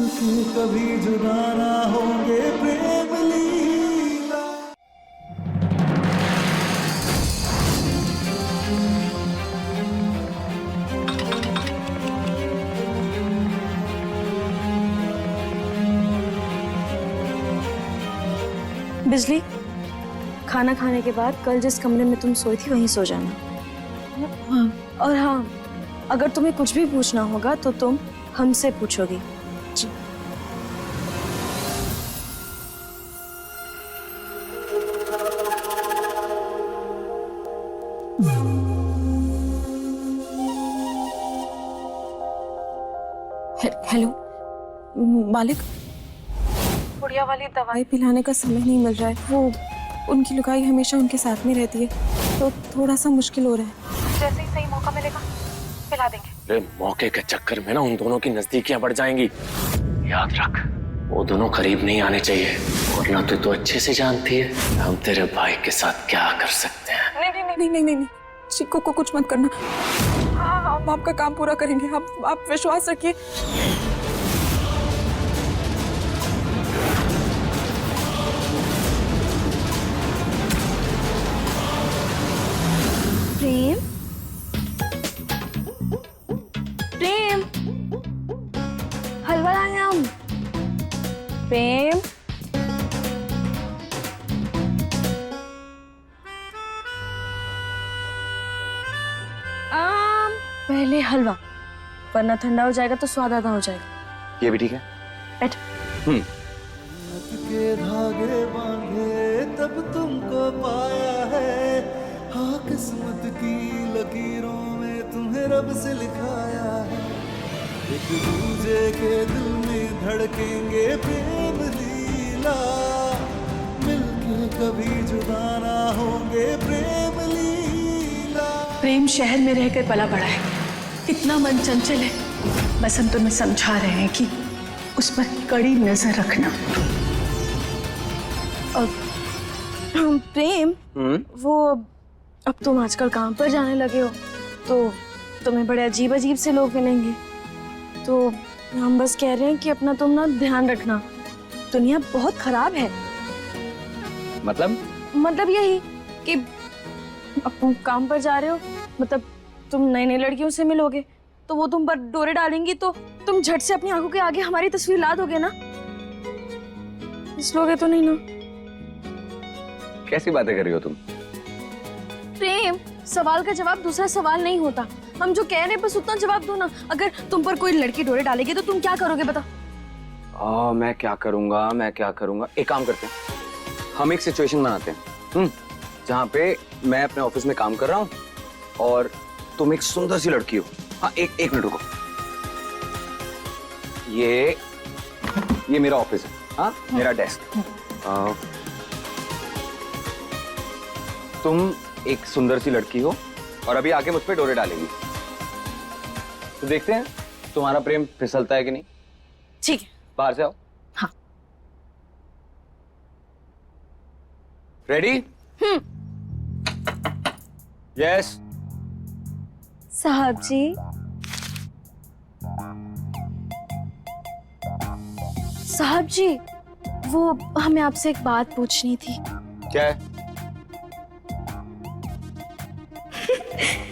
मिलके कभी जुदा ना होंगे प्रेम लीला। बिजली, खाना खाने के बाद कल जिस कमरे में तुम सोई थी वहीं सो जाना। हाँ, और हाँ, अगर तुम्हें कुछ भी पूछना होगा तो तुम हमसे पूछोगी। जी। हेलो मालिक, गुड़िया वाली दवाई पिलाने का समय नहीं मिल रहा है। वो उनकी लुगाई हमेशा उनके साथ में रहती है, तो थोड़ा सा मुश्किल हो रहा है। जैसे ही सही मौका मिलेगा पिला देंगे। अरे मौके के चक्कर में ना उन दोनों की नजदीकियां बढ़ जाएंगी। याद रख, वो दोनों करीब नहीं आने चाहिए, वरना तो अच्छे से जानती है हम तेरे भाई के साथ क्या कर सकते हैं। नहीं, चिक्कू को कुछ मत करना। हाँ, हम आपका काम पूरा करेंगे, आप विश्वास रखिए। प्रेम, प्रेम, हलवा लाए हम। प्रेम, पहले हलवा, वरना ठंडा हो जाएगा तो स्वाद आधा हो जाएगा। ये भी ठीक है। बैठ। के धागे बांधे तब तुमको पाया है, हाँ किस्मत की लकीरों में तुम्हें रब से लिखाया है। एक दूजे के दिल में धड़केंगे प्रेम लीला, मिलके कभी जुदा ना होंगे प्रेम लीला। प्रेम शहर में रहकर पला बड़ा है, इतना मन चंचल है। बस हम तुम्हें समझा रहे हैं कि उस पर कड़ी नजर रखना। प्रेम, वो अब तुम आजकल काम पर जाने लगे हो तो तुम्हें बड़े अजीब अजीब से लोग मिलेंगे, तो हम बस कह रहे हैं कि अपना तुम ना ध्यान रखना। दुनिया बहुत खराब है। मतलब यही कि अब तुम काम पर जा रहे हो, मतलब तुम नई नई लड़कियों से मिलोगे तो वो तुम पर डोरे डालेंगी, तो तुम झट से अपनी आंखों के आगे हमारी तस्वीर ला दोगे ना। इसलोगे तो नहीं ना? कैसी बातें कर रही हो तुम? प्रेम, सवाल का जवाब दूसरा सवाल नहीं होता। हम जो कह रहे हैं बस उतना जवाब दो ना। अगर तुम पर कोई लड़की डोरे डालेगी तो तुम क्या करोगे बता? मैं क्या करूंगा, एक काम करते हैं, हम एक सिचुएशन बनाते हैं जहाँ पे मैं अपने ऑफिस में काम कर रहा हूँ और तुम एक सुंदर सी लड़की हो। हाँ, एक मिनट रुको। ये मेरा ऑफिस है। हाँ, मेरा डेस्क। तुम एक सुंदर सी लड़की हो और अभी आके मुझ पे डोरे डालेगी, तो देखते हैं तुम्हारा प्रेम फिसलता है कि नहीं। ठीक है, बाहर से आओ। हाँ। रेडी? यस। साहब जी, साहब जी, वो हमें आपसे एक बात पूछनी थी। क्या है?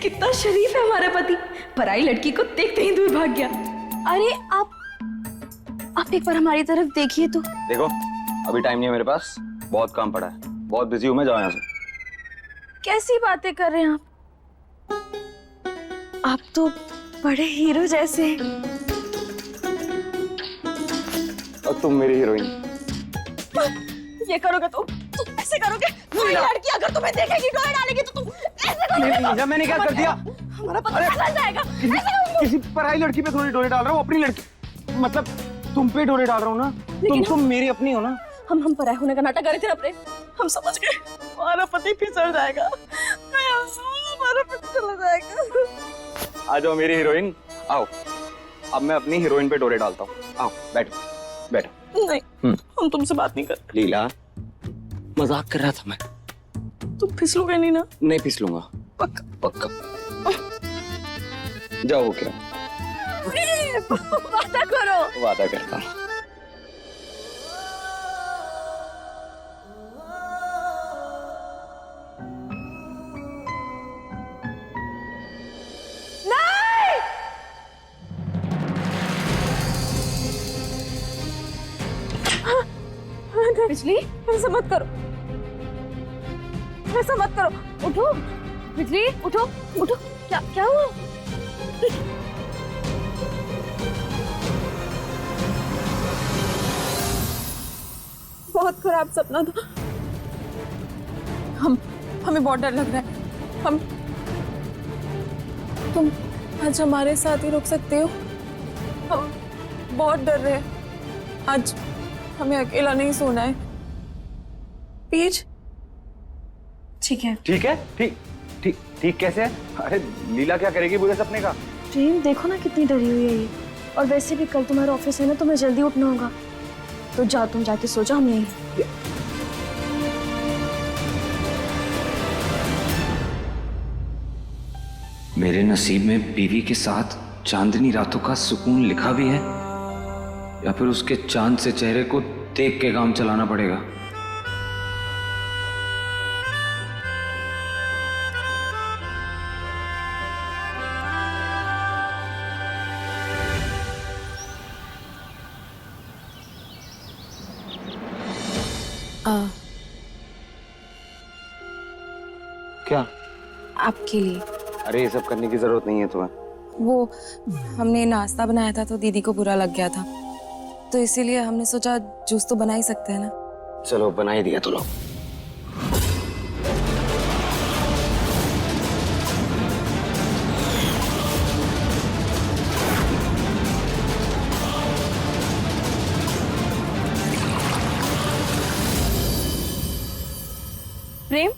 कितना शरीफ है हमारा पति, पराई लड़की को देखते ही दूर भाग गया। अरे आप एक बार हमारी तरफ देखिए तो। देखो, अभी टाइम नहीं है मेरे पास, बहुत काम पड़ा है, बहुत बिजी हूं मैं, जाओ यहाँ से। कैसी बातें कर रहे हैं आप तो बड़े हीरो जैसे हैं। और तुम मेरी हीरोइन। ये करोगे तुम ऐसे करोगे? कोई लड़की अगर तुम्हें देखेगी डोरे डालेगी तो तुम ऐसे करोगे? मैंने क्या कर दिया? हमारा पता चल जाएगा। किसी पराई लड़की पे थोड़ी डोरे डाल रहा हूँ, अपनी लड़की, मतलब तुम पे डोरे डाल रहा हूँ ना। तुम मेरी अपनी हो ना। हम पराये होने का नाटक कर रहे थे ना प्रेम, हम समझ गए। हमारा पति फिसल जाएगा, हमारा पति चला जाएगा। आ जाओ मेरी हीरोइन, आओ। अब मैं अपनी हीरोइन पे डोरे डालता हूँ। आओ, बैठो बैठो। नहीं, हम तुमसे बात नहीं कर। लीला, मजाक कर रहा था मैं। तुम फिसलोगे नहीं ना? नहीं फिसलूंगा, पक्का पक्का। जाओ, क्या वादा करो। वादा करता हूँ। बिजली, ऐसा मत करो, ऐसा मत करो। उठो बिजली, उठो उठो। क्या क्या हुआ? बहुत खराब सपना था। हमें बहुत डर लग रहा है। तुम आज हमारे साथ ही रुक सकते हो? हम बहुत डर रहे हैं। आज हमें अकेला नहीं सोना है। प्लीज। ठीक है। ठीक है? ठीक ठीक ठीक कैसे है? अरे लीला क्या करेगी बुरे सपने का? प्रेम, देखो ना कितनी डरी हुई है ये। और वैसे भी कल तुम्हारा ऑफिस है ना, तुम्हें जल्दी उठना होगा। तो जाओ, तुम जाके सो जाओ, हम यहीं। मेरे नसीब में बीवी के साथ चांदनी रातों का सुकून लिखा भी है, या फिर उसके चांद से चेहरे को देख के काम चलाना पड़ेगा। क्या? आपके लिए। अरे ये सब करने की जरूरत नहीं है तुम्हें। वो हमने नाश्ता बनाया था तो दीदी को बुरा लग गया था, तो इसीलिए हमने सोचा जूस तो बना ही सकते हैं ना। चलो बना ही दिया तो लो। प्रेम,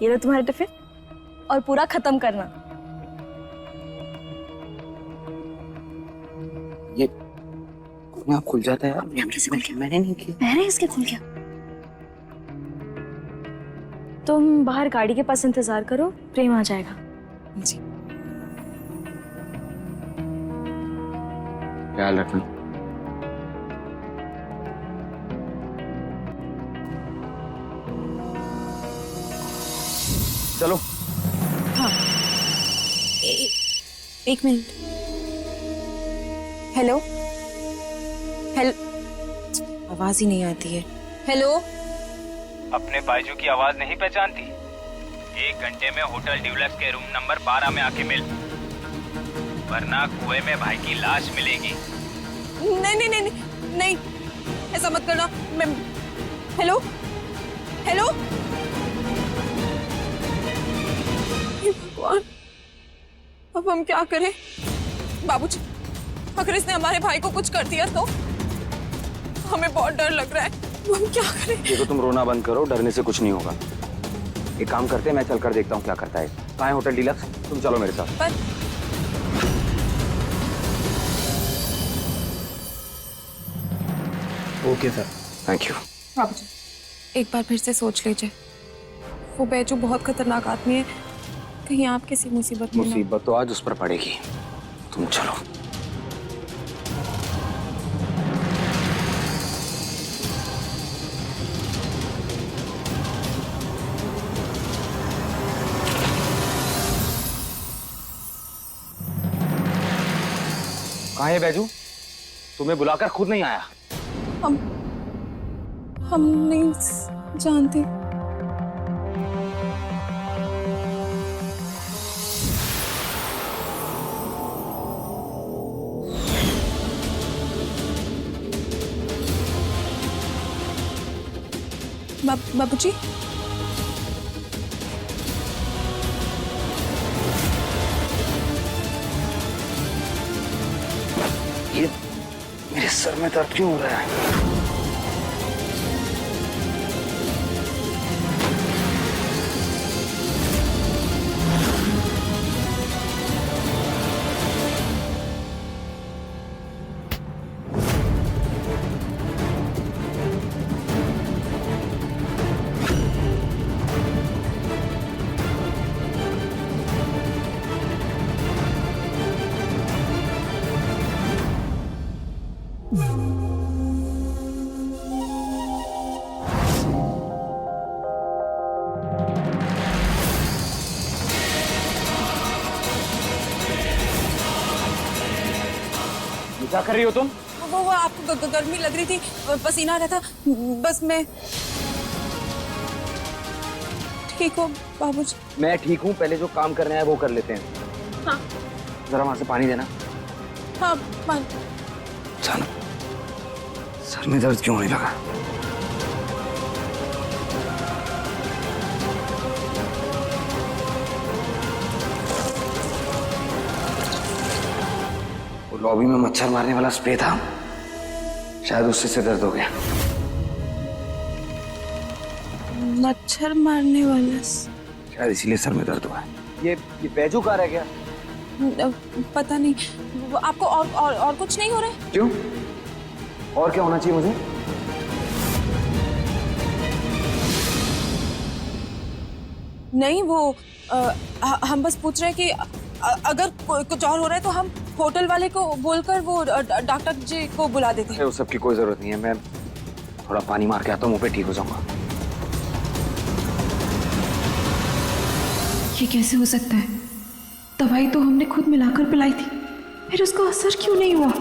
ये लो तुम्हारा टिफिन, और पूरा खत्म करना। ये अपने आप खुल जाता है यार। मैंने नहीं किया। मैंने इसके खुल गया। तुम बाहर गाड़ी के पास इंतजार करो, प्रेम आ जाएगा। जी। ख्याल रखना। चलो। हाँ। एक मिनट। हेलो हेलो, आवाज ही नहीं आती है। हेलो। अपने बायजू की आवाज नहीं पहचानती? 1 घंटे में होटल ड्यूलक्स के रूम नंबर 12 में आके मिल, वरना कुएं में भाई की लाश मिलेगी। नहीं नहीं नहीं नहीं, नहीं ऐसा मत करना। मैं हेलो हेलो। हे भगवान, अब हम क्या करें? बाबूजी, अगर इसने हमारे भाई को कुछ कर दिया तो हमें बहुत डर लग रहा है। हम क्या करें? देखो तुम रोना बंद करो, डरने से कुछ नहीं होगा। एक काम करते हैं, मैं चलकर देखता हूँ क्या करता है। कहाँ है होटल डीलक्स? तुम चलो मेरे साथ। पर ओके सर। Thank you. बाबूजी, एक बार फिर से सोच लीजिए। वो बैजू बहुत खतरनाक आदमी है, कहीं आप किसी मुसीबत में ना। मुसीबत तो आज उस पर पड़ेगी। तुम चलो। कहाँ है बैजू? तुम्हें बुलाकर खुद नहीं आया। हम नहीं जानते। बाबूजी, ये मेरे सर में दर्द क्यों हो रहा है? क्या कर रही हो तुम? वो आपको गर्मी लग रही थी, पसीना आ रहा था, बस मैं। ठीक हो बाबूजी? मैं ठीक हूँ, पहले जो काम करना है वो कर लेते हैं। हाँ जरा वहां से पानी देना। हाँ मान। चलो, सर में दर्द क्यों होने लगा? वो लॉबी में मच्छर मारने वाला स्प्रे था, शायद उससे से दर्द हो गया। मच्छर मारने वाला? शायद इसीलिए सर में दर्द हुआ है। ये बैजू कार है क्या? पता नहीं। वो आपको और कुछ नहीं हो रहा है? क्यों? और क्या होना चाहिए मुझे? नहीं वो हम बस पूछ रहे हैं कि अगर कुछ और हो रहा है तो हम होटल वाले को बोलकर वो डॉक्टर जी को बुला देते हैं। उस सब की कोई जरूरत नहीं है, मैं थोड़ा पानी मार के आता हूँ, मुंह पे ठीक हो जाऊंगा। ये कैसे हो सकता है? दवाई तो हमने खुद मिलाकर पिलाई थी, फिर उसका असर क्यों नहीं हुआ?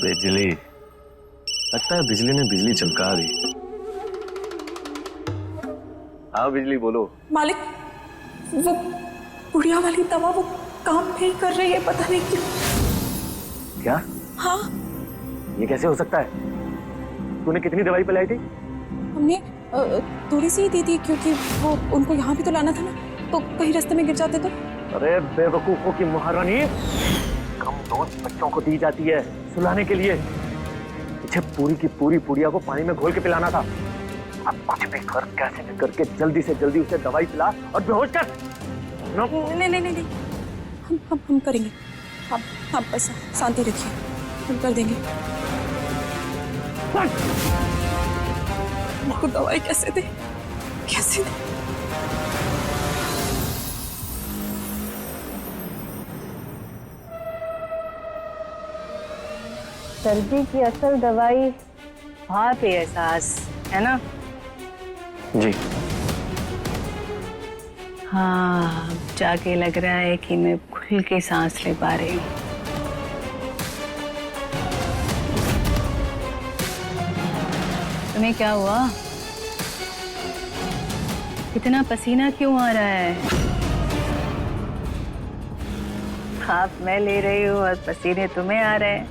बिजली, लगता है बिजली ने बिजली चमका दी। हाँ बिजली बोलो। मालिक, वो बुढ़िया वाली दवा वो काम नहीं कर रही है, पता नहीं क्यों। क्या? हाँ ये कैसे हो सकता है? तूने कितनी दवाई पिलाई थी? हमने थोड़ी सी ही दी थी, क्योंकि वो उनको यहाँ भी तो लाना था ना, तो कहीं रास्ते में गिर जाते तो। अरे बेवकूफों की महारानी, कम डोज बच्चों को दी जाती है सुलाने के लिए। मुझे पूरी की पूरी पुड़िया को पानी में घोल के पिलाना था। अब कुछ भी कर, कैसे भी करके जल्दी से जल्दी उसे दवाई पिला और बेहोश कर। नहीं, हम करेंगे। आप बस शांति रखिए, हम कर देंगे। आपको दवाई कैसे दे? सर्दी की असल दवाई भाप एहसास है ना? जी हाँ, जाके लग रहा है कि मैं खुल के सांस ले पा रही हूँ। तुम्हें क्या हुआ? इतना पसीना क्यों आ रहा है? भाप मैं ले रही हूँ और पसीने तुम्हें आ रहे हैं।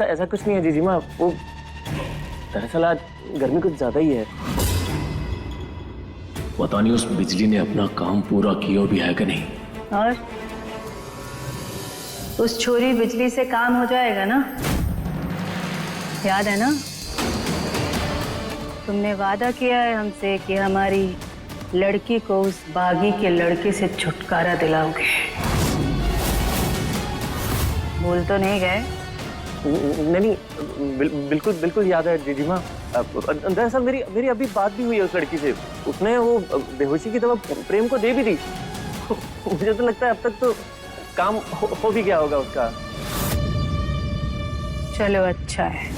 ऐसा कुछ नहीं है जीजी माँ, वो दरअसल आज गर्मी कुछ ज्यादा ही है। पता नहीं उस बिजली ने अपना काम पूरा किया भी है कि नहीं। और उस छोरी बिजली से काम हो जाएगा ना? याद है ना, तुमने वादा किया है हमसे कि हमारी लड़की को उस बागी के लड़के से छुटकारा दिलाओगे। भूल तो नहीं गए? नहीं, बिल्कुल याद है जीजी माँ। दरअसल मेरी अभी बात भी हुई है उस लड़की से। उसने वो बेहोशी की दवा प्रेम को दे भी दी। मुझे तो लगता है अब तक तो काम हो भी गया होगा उसका। चलो अच्छा है।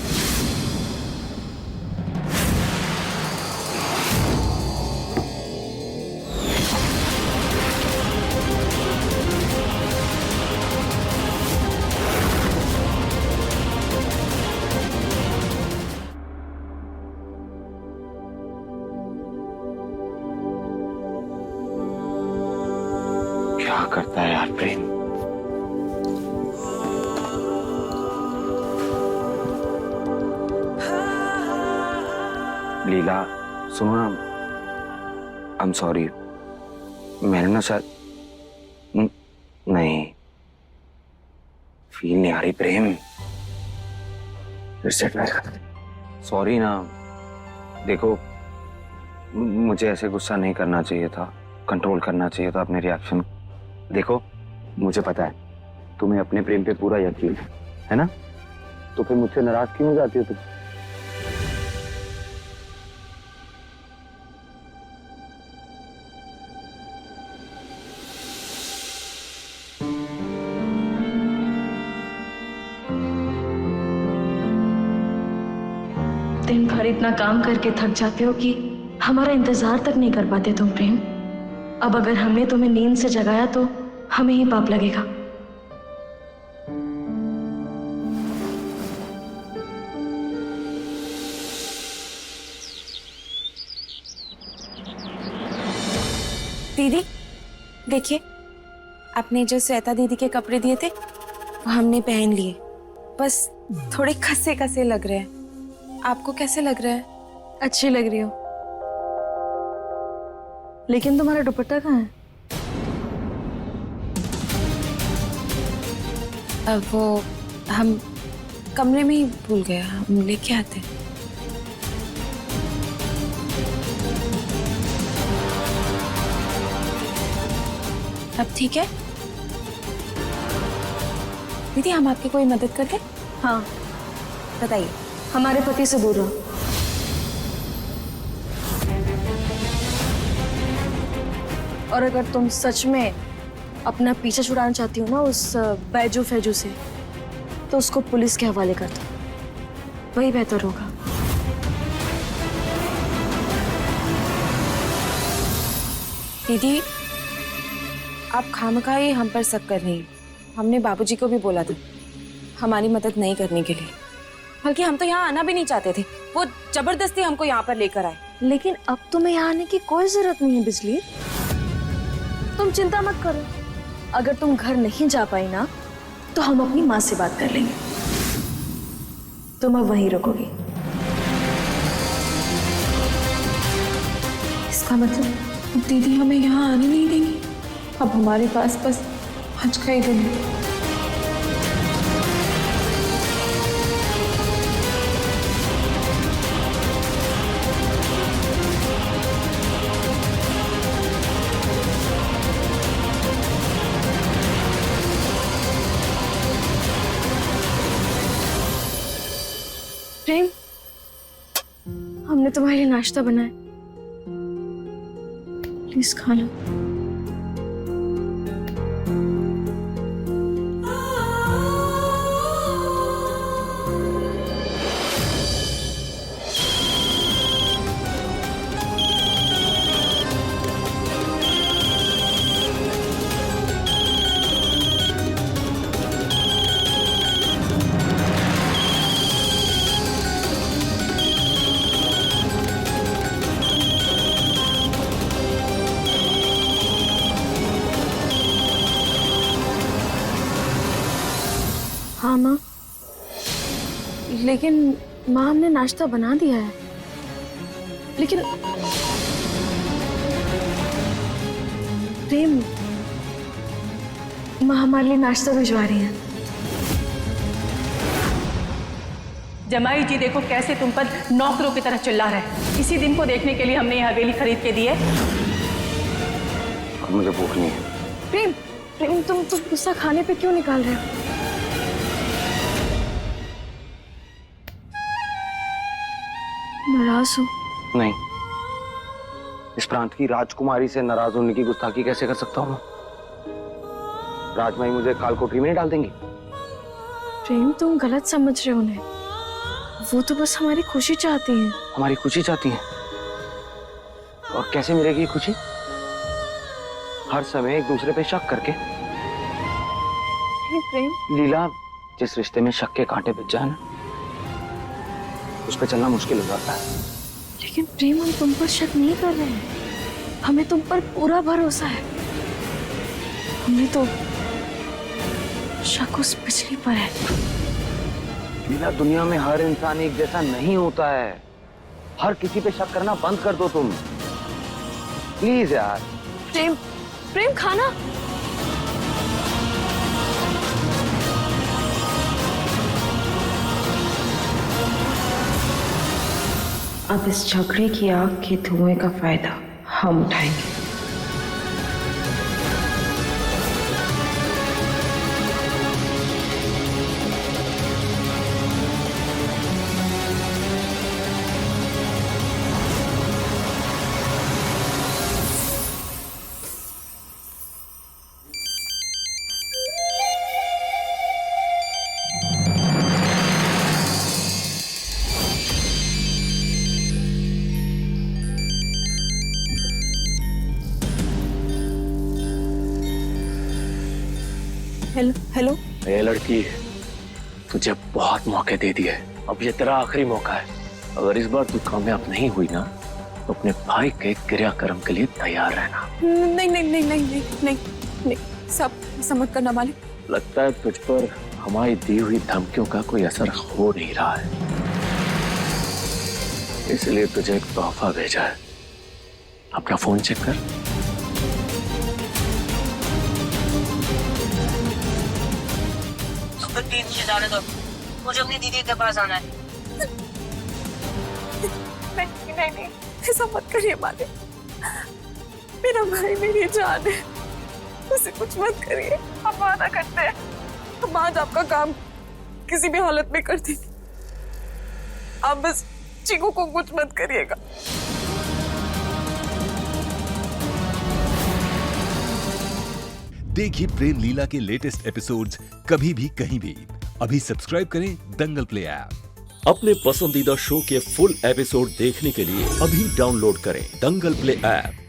क्या करता है यार प्रेम? लीला सुनो ना, आई एम सॉरी। मैंने ना शायद नहीं, फील नहीं आ रही प्रेम। फिर से ट्राई कर। सॉरी ना, देखो मुझे ऐसे गुस्सा नहीं करना चाहिए था, कंट्रोल करना चाहिए था अपने रिएक्शन। देखो मुझे पता है तुम्हें अपने प्रेम पे पूरा यकीन है ना? तो फिर मुझसे नाराज क्यों हो जाती हो तुम? दिन भर इतना काम करके थक जाते हो कि हमारा इंतजार तक नहीं कर पाते तुम प्रेम। अब अगर हमने तुम्हें नींद से जगाया तो हमें ही पाप लगेगा। दीदी देखिए, आपने जो श्वेता दीदी के कपड़े दिए थे वो हमने पहन लिए, बस थोड़े खसे खसे लग रहे हैं। आपको कैसे लग रहा है? अच्छी लग रही हो, लेकिन तुम्हारा दुपट्टा कहाँ है? अब वो हम कमरे में ही भूल गए, हम लेके आते। अब ठीक है दीदी, हम आपकी कोई मदद कर दें? हाँ बताइए। हमारे पति से दूर रहो। और अगर तुम सच में अपना पीछा छुड़ाना चाहती हो ना उस बैजू फैजू से, तो उसको पुलिस के हवाले कर दो, वही बेहतर होगा। दीदी आप खामखाई हम पर शक कर रही हैं। हमने बाबूजी को भी बोला था हमारी मदद नहीं करने के लिए, बल्कि हम तो यहाँ आना भी नहीं चाहते थे, वो जबरदस्ती हमको यहाँ पर लेकर आए। लेकिन अब तुम्हें यहाँ आने की कोई जरूरत नहीं है बिजली, तुम चिंता मत करो। अगर तुम घर नहीं जा पाई ना तो हम अपनी माँ से बात कर लेंगे, तुम अब वहीं रुकोगी। इसका मतलब दीदी हमें यहाँ आने नहीं देंगी? अब हमारे पास बस आज का ही दिन है। प्रेम, हमने तुम्हारे लिए नाश्ता बनाया, प्लीज खा लो। हाँ माँ, लेकिन माँ हमने नाश्ता बना दिया है, लेकिन प्रेम माँ हमारे लिए नाश्ता भिजवा रही है। जमाई जी देखो कैसे तुम पर नौकरों की तरह चिल्ला रहे हैं। इसी दिन को देखने के लिए हमने ये हवेली खरीद के दी है। अब मुझे भूख नहीं है। प्रेम प्रेम तुम गुस्सा खाने पे क्यों निकाल रहे हो? नाराज हो? नहीं, इस प्रांत की राजकुमारी से नाराज होने की गुस्ताखी कैसे कर सकता हूँ मैं? राजमाई मुझे कालकोठरी में नहीं डाल देंगी। प्रेम तुम गलत समझ रहे हो उन्हें, वो तो बस हमारी खुशी चाहती हैं। हमारी खुशी चाहती हैं? और कैसे मिलेगी ये खुशी? हर समय एक दूसरे पे शक करके। प्रेम लीला, जिस रिश्ते में शक के कांटे बच जाए ना, उस पर चलना मुश्किल हो जाता है। लेकिन प्रेम हम तुम पर शक नहीं कर रहे हैं, हमें तुम पर पूरा भरोसा है। हमें तो शक उस बिजली पर है। लीला, दुनिया में हर इंसान एक जैसा नहीं होता है। हर किसी पे शक करना बंद कर दो तुम, प्लीज यार। प्रेम प्रेम खाना। अब इस झगड़े की आग के धुएं का फायदा हम उठाएंगे। हेलो। ये लड़की तुझे बहुत मौके दे दिए, अब ये तेरा आखिरी मौका है। अगर इस बार तू कामयाब नहीं हुई ना तो अपने भाई के क्रियाक्रम के लिए तैयार रहना। नहीं नहीं नहीं नहीं नहीं नहीं नहीं, सब समझ करना मालिक। लगता है तुझ पर हमारी दी हुई धमकियों का कोई असर हो नहीं रहा है, इसलिए तुझे एक तोहफा भेजा है। अपना फोन चेक कर। तो फिर नीचे जाने दो, मुझे अपनी दीदी के पास आना है। नहीं नहीं नहीं, ऐसा मत करिए मालिक, मेरा भाई मेरी जान है, उसे कुछ मत करिए। हम वादा करते हैं, हम आज आपका काम किसी भी हालत में कर देंगे, आप बस चीकू को कुछ मत करिएगा। देखिए प्रेम लीला के लेटेस्ट एपिसोड्स कभी भी कहीं भी। अभी सब्सक्राइब करें दंगल प्ले ऐप। अपने पसंदीदा शो के फुल एपिसोड देखने के लिए अभी डाउनलोड करें दंगल प्ले ऐप।